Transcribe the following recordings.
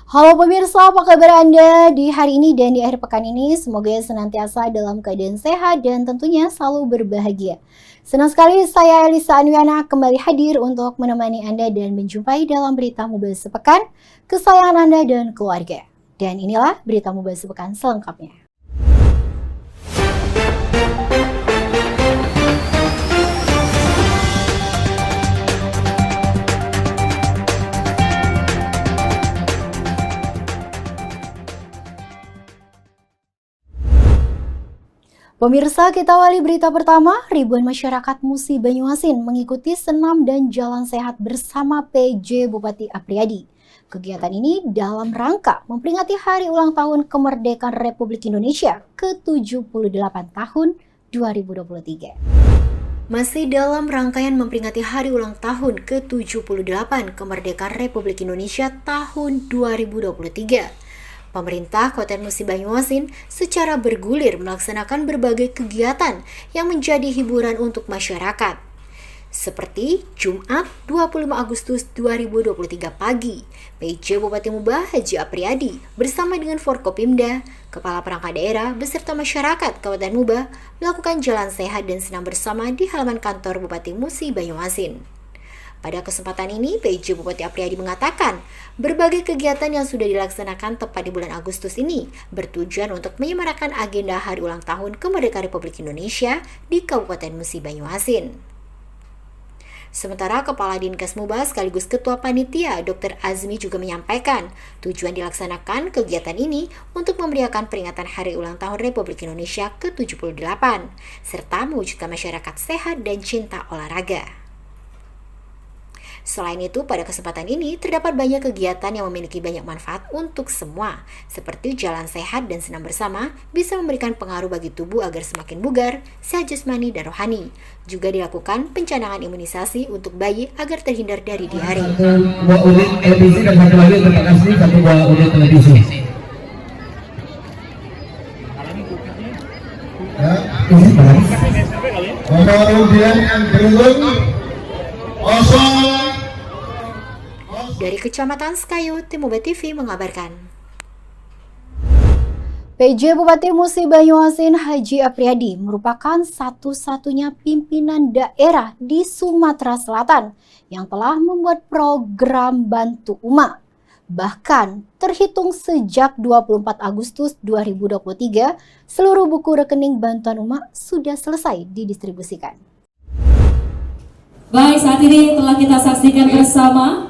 Halo pemirsa, apa kabar Anda di hari ini dan di akhir pekan ini? Semoga senantiasa dalam keadaan sehat dan tentunya selalu berbahagia. Senang sekali saya Elisa Anwiana kembali hadir untuk menemani Anda dan menjumpai dalam berita Mubaz Sepekan, kesayangan Anda dan keluarga. Dan inilah berita Mubaz Sepekan selengkapnya. Pemirsa, kita awali berita pertama. Ribuan masyarakat Musi Banyuasin mengikuti senam dan jalan sehat bersama PJ Bupati Apriyadi. Kegiatan ini dalam rangka memperingati Hari Ulang Tahun Kemerdekaan Republik Indonesia ke-78 tahun 2023. Masih dalam rangkaian memperingati Hari Ulang Tahun ke-78 Kemerdekaan Republik Indonesia tahun 2023. Pemerintah Kabupaten Musi Banyuasin secara bergulir melaksanakan berbagai kegiatan yang menjadi hiburan untuk masyarakat. Seperti Jumat 25 Agustus 2023 pagi, PJ Bupati Muba Haji Apriyadi bersama dengan Forkopimda, Kepala Perangkat Daerah beserta masyarakat Kabupaten Muba melakukan jalan sehat dan senam bersama di halaman kantor Bupati Musi Banyuasin. Pada kesempatan ini, PJ Bupati Apriyadi mengatakan, berbagai kegiatan yang sudah dilaksanakan tepat di bulan Agustus ini bertujuan untuk menyemarakan agenda Hari Ulang Tahun Kemerdekaan Republik Indonesia di Kabupaten Musi Banyuasin. Sementara Kepala Dinkes Muba sekaligus Ketua Panitia Dr. Azmi juga menyampaikan tujuan dilaksanakan kegiatan ini untuk memeriahkan peringatan Hari Ulang Tahun Republik Indonesia ke-78 serta mewujudkan masyarakat sehat dan cinta olahraga. Selain itu, pada kesempatan ini terdapat banyak kegiatan yang memiliki banyak manfaat untuk semua, seperti jalan sehat dan senam bersama bisa memberikan pengaruh bagi tubuh agar semakin bugar, sehat jasmani dan rohani. Juga dilakukan pencanangan imunisasi untuk bayi agar terhindar dari diare. Dua unit televisi dan satu lagi terima kasih satu buah unit televisi. Ya, ini bagus. Kemudian yang beruntung kosong. Dari Kecamatan Sekayu, Tim Muba TV mengabarkan. PJ Bupati Musi Banyuasin Haji Apriyadi merupakan satu-satunya pimpinan daerah di Sumatera Selatan yang telah membuat program Bantu Umat. Bahkan terhitung sejak 24 Agustus 2023, seluruh buku rekening bantuan umat sudah selesai didistribusikan. Baik, saat ini telah kita saksikan bersama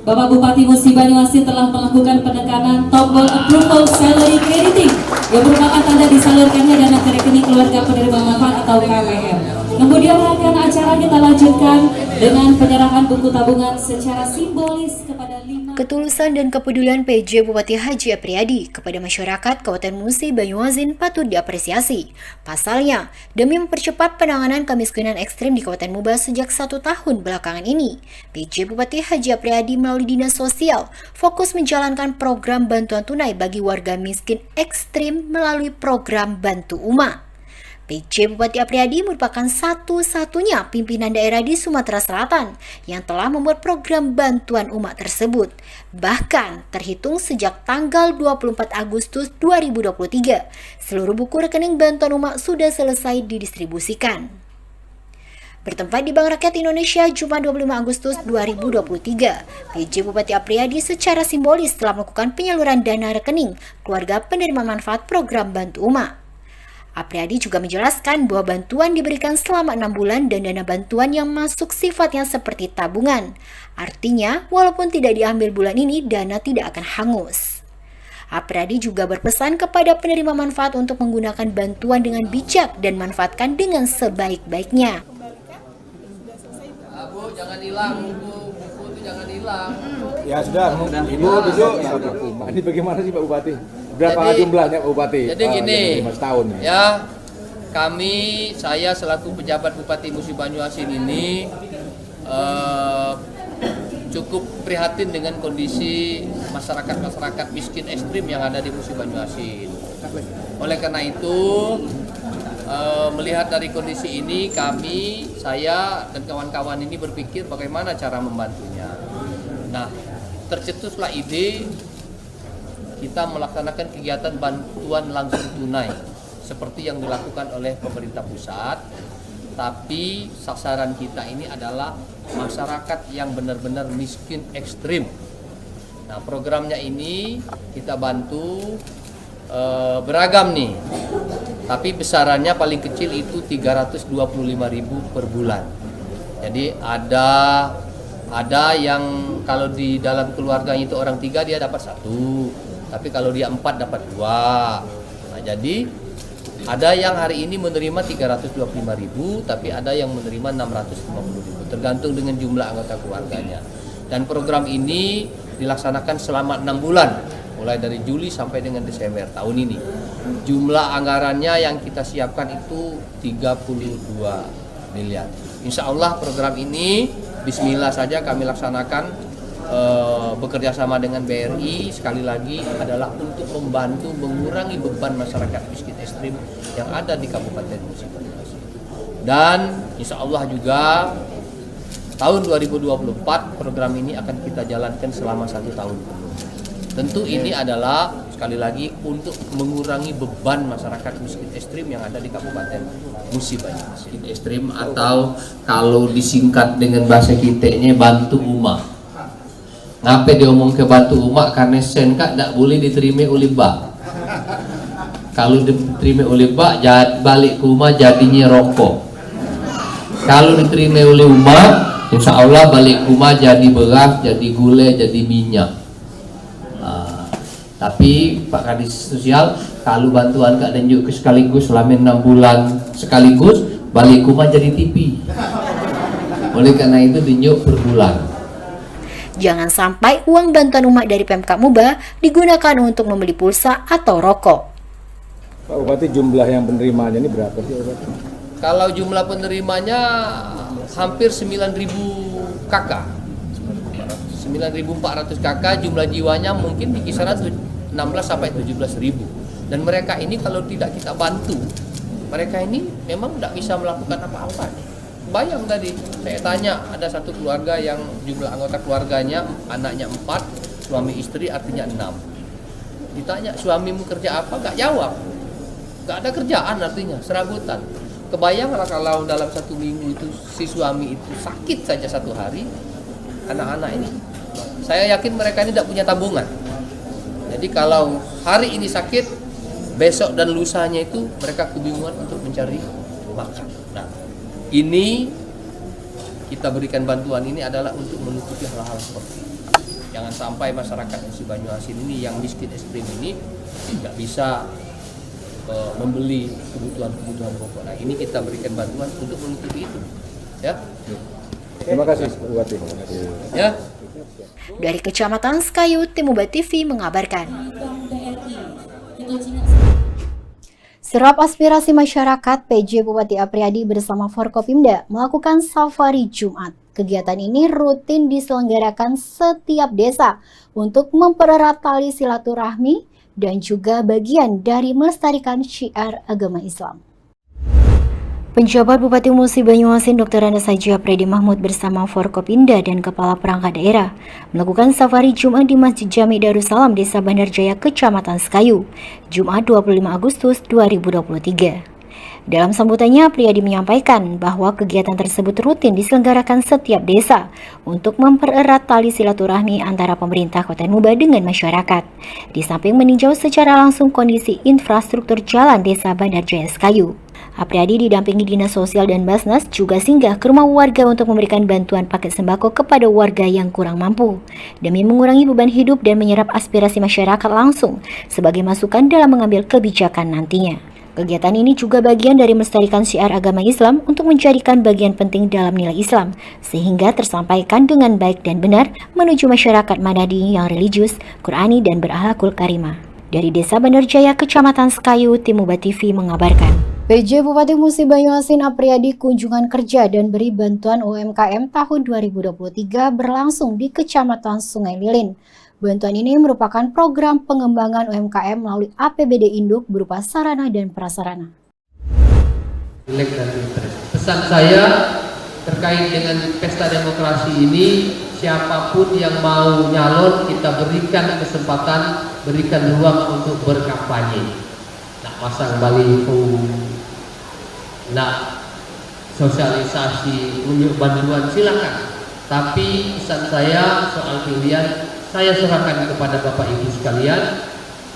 Bapak Bupati Musi Banyuasin telah melakukan penekanan tombol approval salary crediting yang merupakan tanda disalurkannya dana ke rekening keluarga penerima manfaat atau KPR. Kemudian rangkaian acara kita lanjutkan dengan penyerahan buku tabungan secara simbolis kepada 5. Ketulusan dan kepedulian PJ Bupati Haji Apriyadi kepada masyarakat Kabupaten Musi Banyuasin patut diapresiasi. Pasalnya, demi mempercepat penanganan kemiskinan ekstrim di Kabupaten Muba sejak 1 tahun belakangan ini, PJ Bupati Haji Apriyadi melalui Dinas Sosial fokus menjalankan program bantuan tunai bagi warga miskin ekstrim melalui program Bantu Umat. PJ Bupati Apriyadi merupakan satu-satunya pimpinan daerah di Sumatera Selatan yang telah membuat program bantuan umat tersebut. Bahkan terhitung sejak tanggal 24 Agustus 2023, seluruh buku rekening bantuan umat sudah selesai didistribusikan. Bertempat di Bank Rakyat Indonesia Jumat 25 Agustus 2023, PJ Bupati Apriyadi secara simbolis telah melakukan penyaluran dana rekening keluarga penerima manfaat program Bantu Umat. Apriyadi juga menjelaskan bahwa bantuan diberikan selama 6 bulan dan dana bantuan yang masuk sifatnya seperti tabungan. Artinya, walaupun tidak diambil bulan ini, dana tidak akan hangus. Apriyadi juga berpesan kepada penerima manfaat untuk menggunakan bantuan dengan bijak dan manfaatkan dengan sebaik-baiknya. Bu, jangan hilang buku itu jangan hilang. Ya sudah, Ibu duduk. Ini bagaimana sih Pak Bupati? Berapa jumlahnya Pak Bupati? Jadi gini, 5 tahun ya saya selaku pejabat Bupati Musi Banyuasin ini cukup prihatin dengan kondisi masyarakat miskin ekstrim yang ada di Musi Banyuasin. Oleh karena itu, melihat dari kondisi ini, saya dan kawan-kawan ini berpikir bagaimana cara membantunya. Nah, tercetuslah ide kita melaksanakan kegiatan bantuan langsung tunai seperti yang dilakukan oleh pemerintah pusat, tapi sasaran kita ini adalah masyarakat yang benar-benar miskin ekstrim. Nah, programnya ini kita bantu beragam nih, tapi besarannya paling kecil itu 325.000 per bulan. Jadi ada yang kalau di dalam keluarganya itu orang 3 dia dapat 1, tapi kalau dia 4 dapat 2. Nah, jadi ada yang hari ini menerima 325.000, tapi ada yang menerima 650.000, tergantung dengan jumlah anggota keluarganya. Dan program ini dilaksanakan selama 6 bulan, mulai dari Juli sampai dengan Desember tahun ini. Jumlah anggarannya yang kita siapkan itu 32 miliar. Insya Allah program ini bismillah saja kami laksanakan bekerja sama dengan BRI, sekali lagi adalah untuk membantu mengurangi beban masyarakat miskin ekstrim yang ada di Kabupaten Musi Banyuasin. Dan insya Allah juga tahun 2024 program ini akan kita jalankan selama 1 tahun penuh. Tentu ini adalah sekali lagi untuk mengurangi beban masyarakat miskin ekstrim yang ada di Kabupaten Musi Banyuasin. Ekstrim atau kalau disingkat dengan bahasa kitanya bantu umat. Ngapain diomong ke bantu umat? Karena sen kak tidak boleh diterima oleh bak. Kalau diterima oleh bak, balik ke rumah jadinya rokok. Kalau diterima oleh umat, insya Allah balik ke rumah jadi beras, jadi gula, jadi minyak. Tapi Pak Kadis Sosial, kalau bantuan Kak dan juga sekaligus selama 6 bulan sekaligus, balik rumah jadi TV. Oleh karena itu dinyuk per bulan. Jangan sampai uang bantuan umat dari Pemkab Muba digunakan untuk membeli pulsa atau rokok. Pak Bupati, jumlah yang penerimanya ini berapa sih, Pak? Kalau jumlah penerimanya hampir 9.000 kakak. 9.400 kakak, jumlah jiwanya mungkin di kisaran 16 sampai 17.000. Dan mereka ini kalau tidak kita bantu, mereka ini memang tidak bisa melakukan apa-apa. Bayang tadi, saya tanya ada satu keluarga yang jumlah anggota keluarganya, anaknya 4, suami istri artinya 6. Ditanya, suamimu kerja apa? Gak jawab. Gak ada kerjaan artinya, serabutan. Kebayanglah kalau dalam 1 minggu itu si suami itu sakit saja 1 hari, anak-anak ini. Saya yakin mereka ini tidak punya tabungan. Jadi kalau hari ini sakit, besok dan lusanya itu mereka kebingungan untuk mencari makan. Nah, ini kita berikan bantuan ini adalah untuk menutupi hal-hal seperti ini. Jangan sampai masyarakat Musi Banyuasin ini yang miskin ekstrim ini tidak bisa membeli kebutuhan pokok. Nah, ini kita berikan bantuan untuk menutupi itu. Ya. Terima kasih, Pak Bupati. Ya. Dari Kecamatan Sekayu, Tim Muba TV mengabarkan. Serap aspirasi masyarakat, PJ Bupati Apriyadi bersama Forkopimda melakukan safari Jumat. Kegiatan ini rutin diselenggarakan setiap desa untuk mempererat tali silaturahmi dan juga bagian dari melestarikan syiar agama Islam. Penjabat Bupati Musi Banyuasin Dr. Andes Haji Apriyadi Mahmud bersama Forkopimda dan Kepala Perangkat Daerah melakukan safari Jumat di Masjid Jami Darussalam, Desa Bandar Jaya, Kecamatan Sekayu, Jumat 25 Agustus 2023. Dalam sambutannya, Apriyadi menyampaikan bahwa kegiatan tersebut rutin diselenggarakan setiap desa untuk mempererat tali silaturahmi antara pemerintah Kota Muba dengan masyarakat, di samping meninjau secara langsung kondisi infrastruktur jalan Desa Bandar Jaya Sekayu. Apriyadi didampingi Dinas Sosial dan Basnas juga singgah ke rumah warga untuk memberikan bantuan paket sembako kepada warga yang kurang mampu, demi mengurangi beban hidup dan menyerap aspirasi masyarakat langsung sebagai masukan dalam mengambil kebijakan nantinya. Kegiatan ini juga bagian dari melestarikan syiar agama Islam untuk menjadikan bagian penting dalam nilai Islam, sehingga tersampaikan dengan baik dan benar menuju masyarakat Madani yang religius, Qurani, dan berakhlakul karimah. Dari Desa Bandar Jaya, Kecamatan Sekayu, Tim Muba TV mengabarkan. PJ Bupati Musi Banyuasin Apriyadi kunjungan kerja dan beri bantuan UMKM tahun 2023 berlangsung di Kecamatan Sungai Lilin. Bantuan ini merupakan program pengembangan UMKM melalui APBD Induk berupa sarana dan prasarana. Pesan saya terkait dengan pesta demokrasi ini siapapun yang mau nyalon kita berikan kesempatan, berikan ruang untuk berkampanye. Nak pasang baliho, nak sosialisasi, unjuk bantuan, silakan. Tapi pesan saya soal pilihan saya serahkan kepada Bapak Ibu sekalian,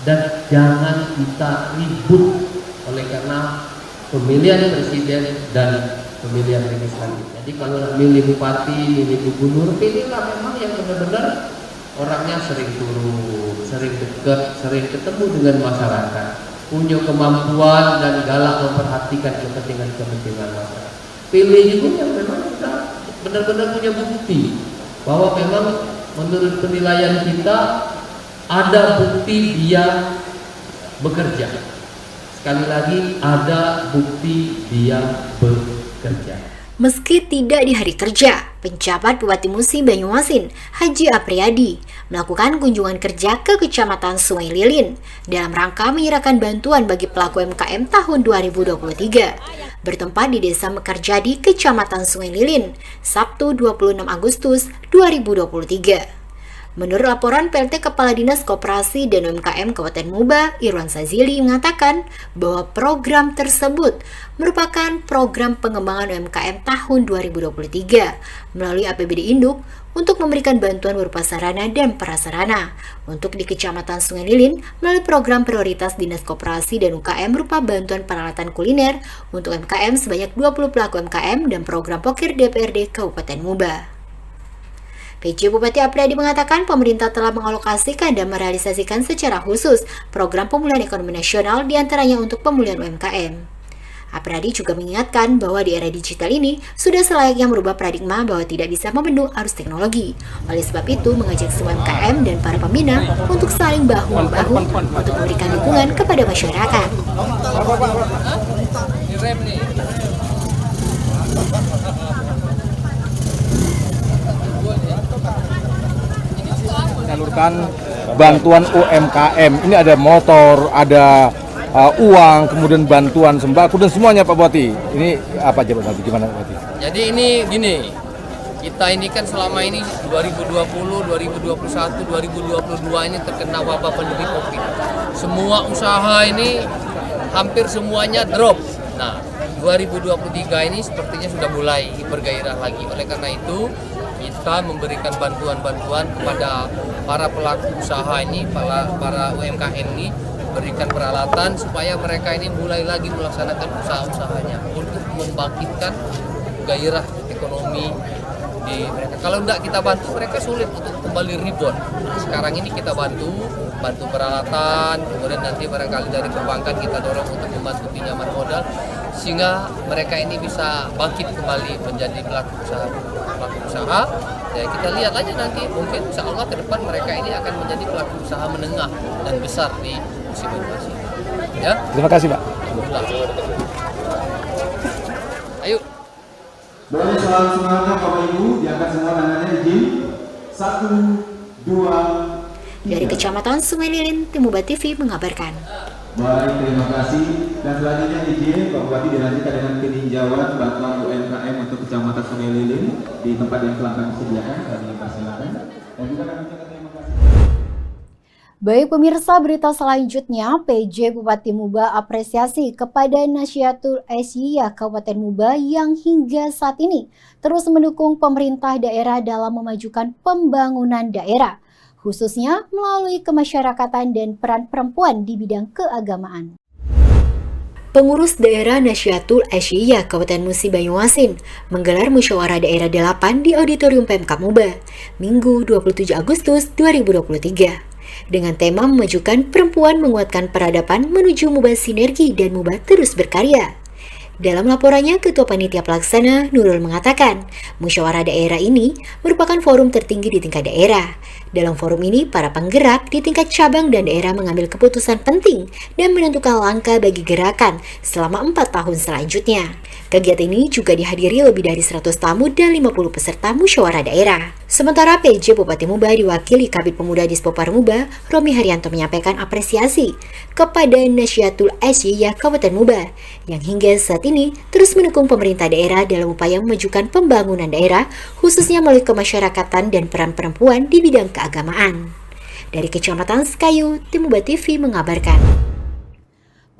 dan jangan kita ribut oleh karena pemilihan presiden dan pemilihan legislatif. Jadi kalau milih bupati, milih gubernur, pilihlah memang yang benar-benar orangnya sering turun, sering dekat, sering ketemu dengan masyarakat, punya kemampuan dan galak memperhatikan kepentingan masyarakat. Pilih juga yang memang kita benar-benar punya bukti bahwa memang menurut penilaian kita ada bukti dia bekerja. Sekali lagi, ada bukti dia bekerja. Meski tidak di hari kerja, penjabat Bupati Musi Banyuasin, Haji Apriyadi, melakukan kunjungan kerja ke Kecamatan Sungai Lilin dalam rangka menyerahkan bantuan bagi pelaku UMKM tahun 2023. Bertempat di Desa Mekarjadi, Kecamatan Sungai Lilin, Sabtu 26 Agustus 2023. Menurut laporan PLT Kepala Dinas Koperasi dan UMKM Kabupaten Muba, Irwan Sazili mengatakan bahwa program tersebut merupakan program pengembangan UMKM tahun 2023 melalui APBD Induk untuk memberikan bantuan berupa sarana dan prasarana. Untuk di Kecamatan Sungai Lilin, melalui program prioritas Dinas Koperasi dan UKM berupa bantuan peralatan kuliner untuk UMKM sebanyak 20 pelaku UMKM dan program Pokir DPRD Kabupaten Muba. PJ Bupati Apriyadi mengatakan pemerintah telah mengalokasikan dan merealisasikan secara khusus program pemulihan ekonomi nasional diantaranya untuk pemulihan UMKM. Apriyadi juga mengingatkan bahwa di era digital ini sudah selayaknya merubah paradigma bahwa tidak bisa membendung arus teknologi. Oleh sebab itu, mengajak semua UMKM dan para pembina untuk saling bahu-membahu untuk memberikan dukungan kepada masyarakat. Salurkan bantuan UMKM. Ini ada motor, ada uang, kemudian bantuan sembako dan semuanya Pak Bupati. Ini apa aja Pak Bupati? Gimana Pak Bupati? Jadi ini gini, kita ini kan selama ini 2020, 2021, 2022 ini terkena wabah pandemi Covid. Semua usaha ini hampir semuanya drop. Nah, 2023 ini sepertinya sudah mulai bergairah lagi. Oleh karena itu, kita memberikan bantuan-bantuan kepada para pelaku usaha ini, para UMKM ini, berikan peralatan supaya mereka ini mulai lagi melaksanakan usaha-usahanya untuk membangkitkan gairah ekonomi di mereka. Kalau tidak kita bantu, mereka sulit untuk kembali rebound. Nah, sekarang ini kita bantu peralatan, kemudian nanti barangkali dari perbankan kita dorong untuk membantu pinjaman modal sehingga mereka ini bisa bangkit kembali menjadi pelaku usaha. Ya, kita lihat aja nanti, mungkin insya Allah ke depan mereka ini akan menjadi pelaku usaha menengah dan besar di Musi Banyuasin. Ya. Terima kasih Pak. Alhamdulillah. Ayo. Boleh salam semangatnya Bapak Ibu, diangkat semua tangannya, izin. 1, 2, 3. Dari Kecamatan Sungai Lilin, Tim Muba TV mengabarkan. Baik, terima kasih. Dan selanjutnya izin Pak Bupati dilanjutkan dengan peninjauan bantuan UMKM untuk Kecamatan Sungai Lilin di tempat yang telah kami sediakan. Kami persilakan. Dan juga kami ucapkan terima kasih. Baik pemirsa, berita selanjutnya, PJ Bupati Muba apresiasi kepada Nasyatul Asyiyah Kabupaten Muba yang hingga saat ini terus mendukung pemerintah daerah dalam memajukan pembangunan daerah, khususnya melalui kemasyarakatan dan peran perempuan di bidang keagamaan. Pengurus daerah Nasyatul Asyiyah Kabupaten Musi Banyuasin menggelar musyawarah daerah 8 di Auditorium Pemkab Muba, Minggu 27 Agustus 2023. Dengan tema memajukan perempuan menguatkan peradaban menuju Muba Sinergi dan Muba Terus Berkarya. Dalam laporannya, Ketua Panitia Pelaksana Nurul mengatakan, musyawarah daerah ini merupakan forum tertinggi di tingkat daerah. Dalam forum ini, para penggerak di tingkat cabang dan daerah mengambil keputusan penting dan menentukan langkah bagi gerakan selama 4 tahun selanjutnya. Kegiatan ini juga dihadiri lebih dari 100 tamu dan 50 peserta musyawarah daerah. Sementara PJ Bupati Muba diwakili Kabid Pemuda Dispopar Muba, Romi Haryanto menyampaikan apresiasi kepada Nasyatul Asyiyah Kabupaten Muba yang hingga saat ini terus mendukung pemerintah daerah dalam upaya memajukan pembangunan daerah, khususnya melalui kemasyarakatan dan peran perempuan di bidang keagamaan. Dari Kecamatan Sekayu, Tim Uba TV mengabarkan.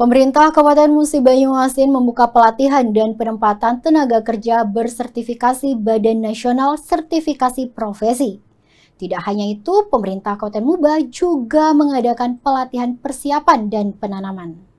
Pemerintah Kabupaten Musi Banyuasin membuka pelatihan dan penempatan tenaga kerja bersertifikasi Badan Nasional Sertifikasi Profesi. Tidak hanya itu, pemerintah Kabupaten Muba juga mengadakan pelatihan persiapan dan penanaman.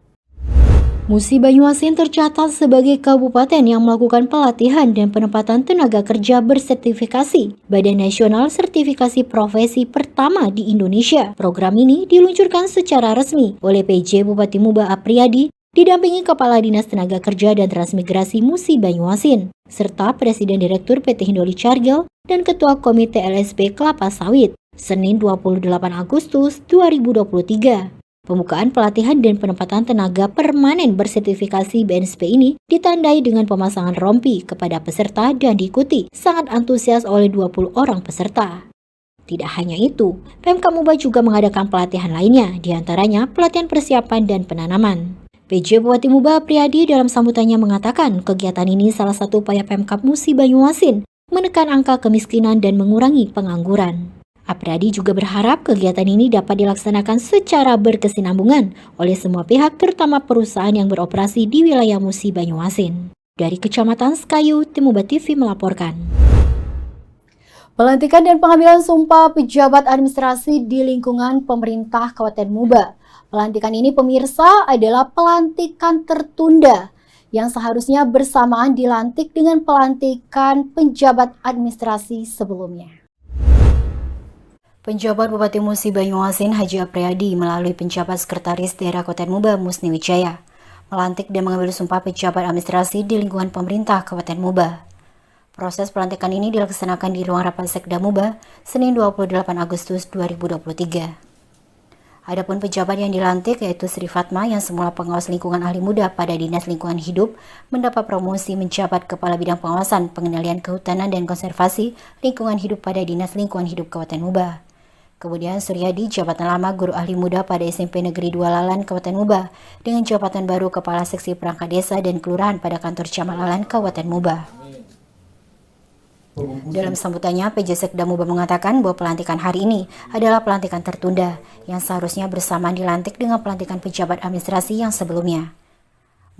Musi Banyuasin tercatat sebagai kabupaten yang melakukan pelatihan dan penempatan tenaga kerja bersertifikasi Badan Nasional Sertifikasi Profesi pertama di Indonesia. Program ini diluncurkan secara resmi oleh PJ Bupati Muba Apriyadi didampingi Kepala Dinas Tenaga Kerja dan Transmigrasi Musi Banyuasin, serta Presiden Direktur PT Hindoli Cargill dan Ketua Komite LSP Kelapa Sawit, Senin 28 Agustus 2023. Pembukaan pelatihan dan penempatan tenaga permanen bersertifikasi BNSP ini ditandai dengan pemasangan rompi kepada peserta dan diikuti sangat antusias oleh 20 orang peserta. Tidak hanya itu, Pemkab Muba juga mengadakan pelatihan lainnya, diantaranya pelatihan persiapan dan penanaman. PJ Bupati Muba Apriyadi dalam sambutannya mengatakan kegiatan ini salah satu upaya Pemkab Musi Banyuasin menekan angka kemiskinan dan mengurangi pengangguran. Apriyadi juga berharap kegiatan ini dapat dilaksanakan secara berkesinambungan oleh semua pihak, terutama perusahaan yang beroperasi di wilayah Musi Banyuasin. Dari Kecamatan Sekayu, Tim Uba TV melaporkan. Pelantikan dan pengambilan sumpah pejabat administrasi di lingkungan pemerintah Kabupaten Muba. Pelantikan ini pemirsa adalah pelantikan tertunda yang seharusnya bersamaan dilantik dengan pelantikan penjabat administrasi sebelumnya. Penjabat Bupati Musi Banyuasin Haji Apriyadi melalui penjabat Sekretaris Daerah Kabupaten Muba Musni Wijaya melantik dan mengambil sumpah pejabat administrasi di lingkungan pemerintah Kabupaten Muba. Proses pelantikan ini dilaksanakan di ruang rapat Sekda Muba Senin 28 Agustus 2023. Adapun pejabat yang dilantik yaitu Sri Fatma yang semula pengawas lingkungan ahli muda pada Dinas Lingkungan Hidup mendapat promosi menjabat Kepala Bidang Pengawasan Pengendalian Kehutanan dan Konservasi Lingkungan Hidup pada Dinas Lingkungan Hidup Kabupaten Muba. Kemudian Suryadi, jabatan lama guru ahli muda pada SMP Negeri 2 Lalan, Kabupaten Muba, dengan jabatan baru Kepala Seksi Perangkat Desa dan Kelurahan pada kantor Camat Lalan, Kabupaten Muba. Dalam sambutannya, PJ Sekda Muba mengatakan bahwa pelantikan hari ini adalah pelantikan tertunda yang seharusnya bersamaan dilantik dengan pelantikan pejabat administrasi yang sebelumnya.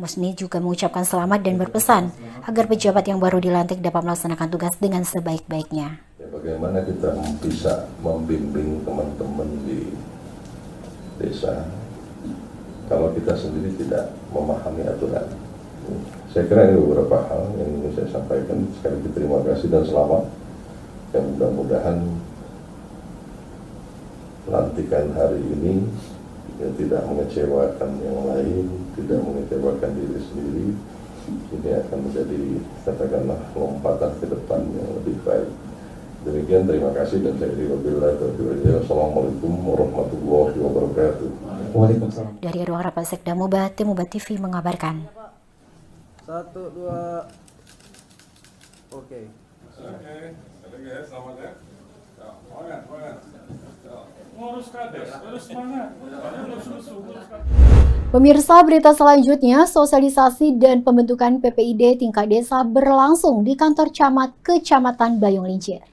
Musni juga mengucapkan selamat dan berpesan agar pejabat yang baru dilantik dapat melaksanakan tugas dengan sebaik-baiknya. Bagaimana kita bisa membimbing teman-teman di desa kalau kita sendiri tidak memahami aturan. Saya kira ini beberapa hal yang ingin saya sampaikan. Sekali lagi terima kasih dan selamat. Dan mudah-mudahan pelantikan hari ini yang tidak mengecewakan yang lain, tidak mengecewakan diri sendiri. Ini akan menjadi, katakanlah, lompatan ke depan yang lebih baik. Demikian, terima kasih dan saya wabillahi taufiq. Assalamualaikum warahmatullahi wabarakatuh. Waalaikumsalam. Dari ruang rapat Sekda Muba, Tim Uba TV mengabarkan. 1, 2, oke. Selamat ya. Pemirsa, berita selanjutnya, sosialisasi dan pembentukan PPID tingkat desa berlangsung di kantor camat Kecamatan Bayung Lincir.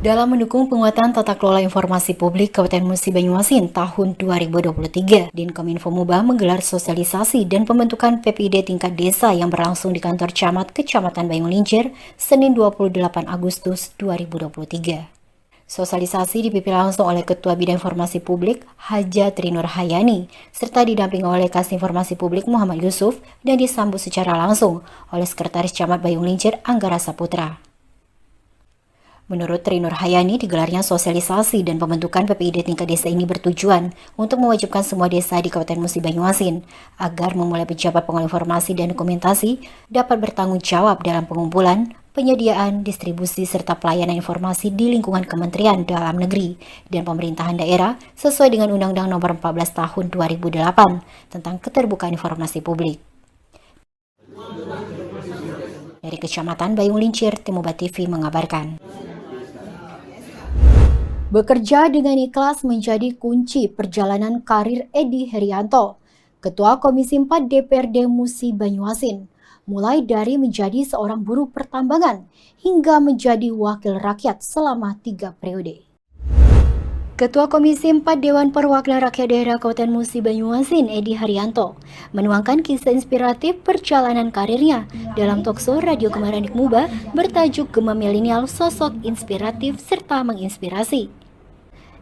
Dalam mendukung penguatan tata kelola informasi publik Kabupaten Musi Banyuasin tahun 2023, Dinkominfo Muba menggelar sosialisasi dan pembentukan PPID tingkat desa yang berlangsung di kantor camat Kecamatan Bayung Lincir, Senin 28 Agustus 2023. Sosialisasi dipimpin langsung oleh Ketua Bidang Informasi Publik Haja Trinur Hayani, serta didampingi oleh Kasih Informasi Publik Muhammad Yusuf dan disambut secara langsung oleh Sekretaris Camat Bayung Lincir Anggara Saputra. Menurut Trinur Hayani, digelarnya sosialisasi dan pembentukan PPID tingkat desa ini bertujuan untuk mewajibkan semua desa di Kabupaten Musi Banyuasin agar memulai pejabat pengolah informasi dan dokumentasi dapat bertanggung jawab dalam pengumpulan, penyediaan, distribusi, serta pelayanan informasi di lingkungan Kementerian Dalam Negeri dan pemerintahan daerah sesuai dengan Undang-Undang Nomor 14 Tahun 2008 tentang Keterbukaan Informasi Publik. Dari Kecamatan Bayung Lincir, Tim Uba TV mengabarkan. Bekerja dengan ikhlas menjadi kunci perjalanan karir Edi Herianto. Ketua Komisi 4 DPRD Musi Banyuasin, mulai dari menjadi seorang buruh pertambangan hingga menjadi wakil rakyat selama 3 periode. Ketua Komisi 4 Dewan Perwakilan Rakyat Daerah Kabupaten Musi Banyuasin, Edi Haryanto, menuangkan kisah inspiratif perjalanan karirnya dalam talkshow Radio Gemaranik Muba bertajuk Gema Milenial Sosok Inspiratif serta Menginspirasi,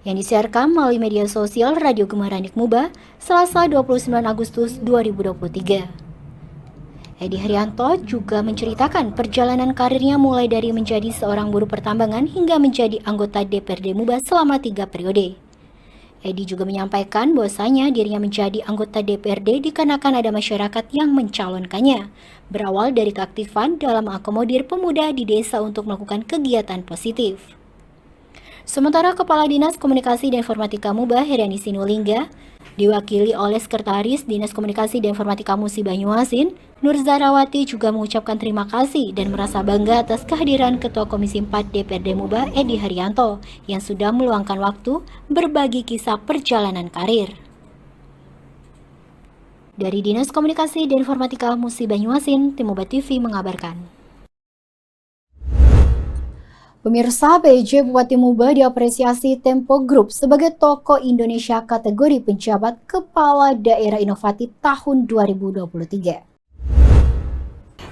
yang disiarkan melalui media sosial Radio Gemaranik Muba Selasa 29 Agustus 2023. Edi Haryanto juga menceritakan perjalanan karirnya mulai dari menjadi seorang buruh pertambangan hingga menjadi anggota DPRD Muba selama 3 periode. Edi juga menyampaikan bahwasanya dirinya menjadi anggota DPRD dikarenakan ada masyarakat yang mencalonkannya, berawal dari keaktifan dalam mengakomodir pemuda di desa untuk melakukan kegiatan positif. Sementara Kepala Dinas Komunikasi dan Informatika Muba, Heriani Sinulingga, diwakili oleh Sekretaris Dinas Komunikasi dan Informatika Musi Banyuasin, Nur Zarawati, juga mengucapkan terima kasih dan merasa bangga atas kehadiran Ketua Komisi 4 DPRD Muba Edi Haryanto yang sudah meluangkan waktu berbagi kisah perjalanan karir. Dari Dinas Komunikasi dan Informatika Musi Banyuasin, Tim Muba TV mengabarkan. Pemirsa, PJ Bupati Muba diapresiasi Tempo Group sebagai tokoh Indonesia kategori penjabat Kepala Daerah Inovatif tahun 2023.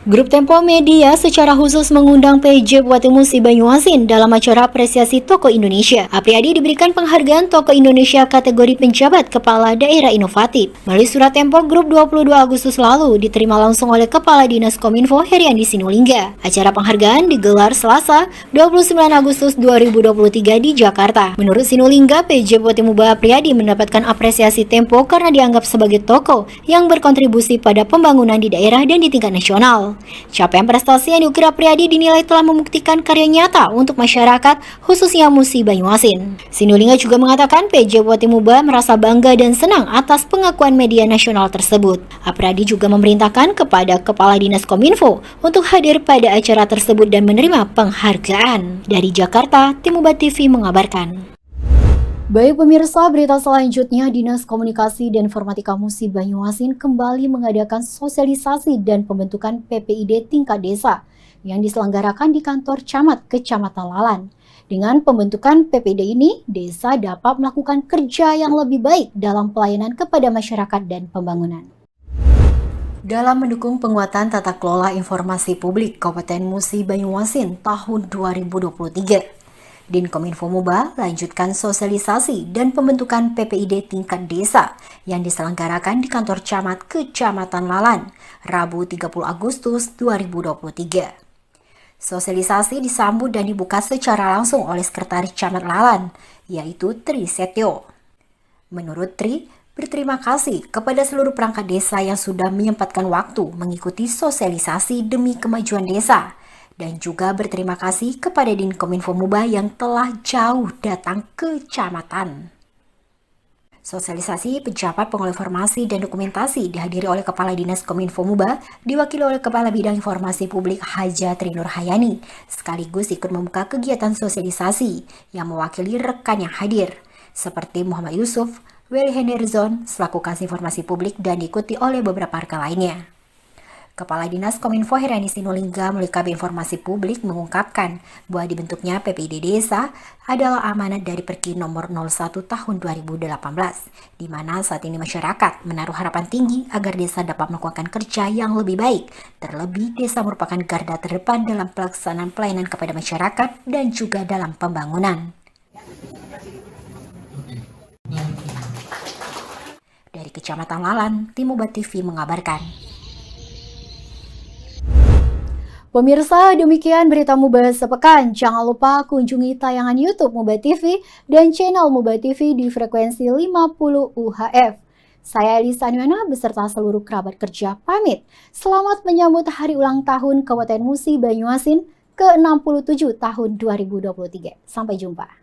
Grup Tempo Media secara khusus mengundang PJ Bupati Musi Banyuasin dalam acara apresiasi Tokoh Indonesia. Apriyadi diberikan penghargaan Tokoh Indonesia kategori penjabat Kepala Daerah Inovatif. Melalui surat Tempo Group 22 Agustus lalu diterima langsung oleh Kepala Dinas Kominfo Heriandi Sinulingga. Acara penghargaan digelar Selasa 29 Agustus 2023 di Jakarta. Menurut Sinulingga, PJ Bupati Muba Apriyadi mendapatkan apresiasi Tempo karena dianggap sebagai tokoh yang berkontribusi pada pembangunan di daerah dan di tingkat nasional. Capaian prestasi yang diukir Apriyadi dinilai telah membuktikan karya nyata untuk masyarakat, khususnya Musi Banyuasin. Sinulingga juga mengatakan PJ Bupati Muba merasa bangga dan senang atas pengakuan media nasional tersebut. Apriyadi juga memerintahkan kepada Kepala Dinas Kominfo untuk hadir pada acara tersebut dan menerima penghargaan. Dari Jakarta, Tim Muba TV mengabarkan. Baik pemirsa, berita selanjutnya, Dinas Komunikasi dan Informatika Musi Banyuasin kembali mengadakan sosialisasi dan pembentukan PPID tingkat desa yang diselenggarakan di kantor camat Kecamatan Lalan. Dengan pembentukan PPID ini, desa dapat melakukan kerja yang lebih baik dalam pelayanan kepada masyarakat dan pembangunan. Dalam mendukung penguatan tata kelola informasi publik Kabupaten Musi Banyuasin tahun 2023, Dinkominfo Muba lanjutkan sosialisasi dan pembentukan PPID tingkat desa yang diselenggarakan di kantor camat Kecamatan Lalan, Rabu 30 Agustus 2023. Sosialisasi disambut dan dibuka secara langsung oleh Sekretaris Camat Lalan, yaitu Tri Setio. Menurut Tri, berterima kasih kepada seluruh perangkat desa yang sudah menyempatkan waktu mengikuti sosialisasi demi kemajuan desa, dan juga berterima kasih kepada Dinkominfo Muba yang telah jauh datang ke kecamatan. Sosialisasi pejabat pengelola informasi dan dokumentasi dihadiri oleh Kepala Dinas Kominfo Muba, diwakili oleh Kepala Bidang Informasi Publik Haja Trinur Hayani, sekaligus ikut membuka kegiatan sosialisasi yang mewakili rekan yang hadir, seperti Muhammad Yusuf, Willy Henderzon, selaku Kasih Informasi Publik, dan diikuti oleh beberapa rekan lainnya. Kepala Dinas Kominfo Heriani Sinulingga melalui Kabin Informasi Publik mengungkapkan bahwa dibentuknya PPID Desa adalah amanat dari Perki nomor 01 tahun 2018, di mana saat ini masyarakat menaruh harapan tinggi agar desa dapat melakukan kerja yang lebih baik. Terlebih, desa merupakan garda terdepan dalam pelaksanaan pelayanan kepada masyarakat dan juga dalam pembangunan. Dari Kecamatan Lalan, Tim Muba TV mengabarkan. Pemirsa, demikian berita Muba sepekan. Jangan lupa kunjungi tayangan YouTube Muba TV dan channel Muba TV di frekuensi 50 UHF. Saya Elisa Nuana beserta seluruh kerabat kerja pamit. Selamat menyambut hari ulang tahun Kabupaten Musi Banyuasin ke-67 tahun 2023. Sampai jumpa.